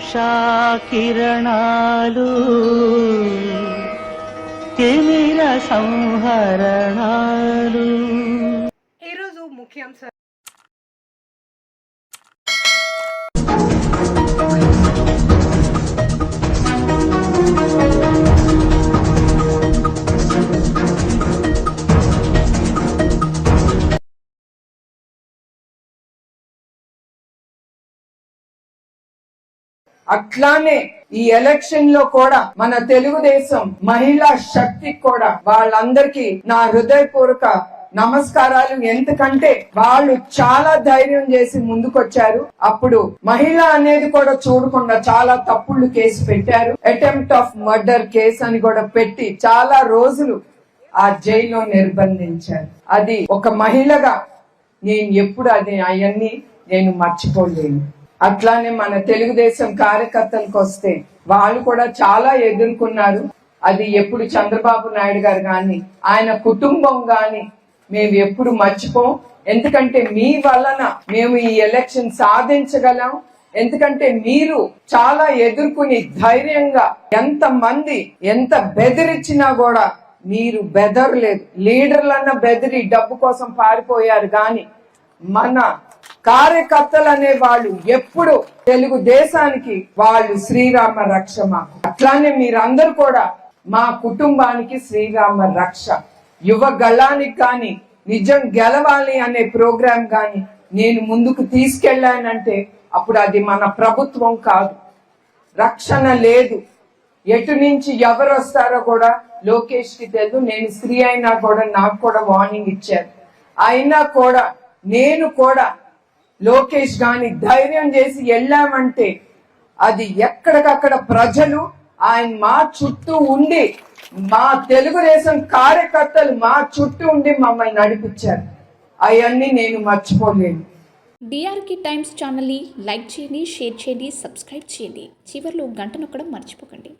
ఉషా కిరణాలు తిమిర సంహరణాలు. ఈరోజు ముఖ్యాంశాలు. అట్లానే ఈ ఎలక్షన్ లో కూడా మన తెలుగుదేశం మహిళా శక్తి కూడా వాళ్ళందరికీ నా హృదయపూర్వక నమస్కారాలు. ఎందుకంటే వాళ్ళు చాలా ధైర్యం చేసి ముందుకొచ్చారు. అప్పుడు మహిళ అనేది కూడా చూడకుండా చాలా తప్పుళ్ళు కేసు పెట్టారు. అటెంప్ట్ ఆఫ్ మర్డర్ కేసు అని కూడా పెట్టి చాలా రోజులు ఆ జైల్లో నిర్బంధించారు. అది ఒక మహిళగా నేను ఎప్పుడు అవన్నీ నేను మర్చిపోలేను. అట్లానే మన తెలుగుదేశం కార్యకర్తలకు వస్తే వాళ్ళు కూడా చాలా ఎదుర్కొన్నారు. అది ఎప్పుడు చంద్రబాబు నాయుడు గారు గాని ఆయన కుటుంబం గాని మేము ఎప్పుడు మర్చిపోం. ఎందుకంటే మీ వలన మేము ఈ ఎలక్షన్ సాధించగలం. ఎందుకంటే మీరు చాలా ఎదుర్కొని ధైర్యంగా ఎంత మంది ఎంత బెదిరించినా కూడా మీరు బెదరలేదు. లీడర్లన్న బెదిరి డబ్బు కోసం పారిపోయారు గాని మన కార్యకర్తలు అనే వాళ్ళు ఎప్పుడు తెలుగుదేశానికి వాళ్ళు శ్రీరామ రక్ష. మాకు అట్లానే మీరందరూ కూడా మా కుటుంబానికి శ్రీరామ రక్ష. యువ గళానికి కానీ నిజం గెలవాలి అనే ప్రోగ్రాం కానీ నేను ముందుకు తీసుకెళ్లానంటే అప్పుడు అది మన ప్రభుత్వం కాదు. రక్షణ లేదు. ఎటు నుంచి ఎవరు వస్తారో కూడా లోకేష్ కి తెలుసు. నేను స్త్రీ అయినా కూడా నాకు కూడా వార్నింగ్ ఇచ్చారు. అయినా కూడా నేను కూడా లోకేష్ గాని ధైర్యం చేసి వెళ్ళామంటే అది ఎక్కడికక్కడ ప్రజలు ఆయన మా చుట్టూ ఉండి మా తెలుగుదేశం కార్యకర్తలు మా చుట్టూ ఉండి మమ్మల్ని నడిపించారు. అవన్నీ నేను మర్చిపోలేను. డిఆర్కే టైమ్స్ ఛానల్ని లైక్ చేయండి, షేర్ చేయండి, సబ్స్క్రైబ్ చేయండి. చివర్లో గంట నొక్కడం మర్చిపోకండి.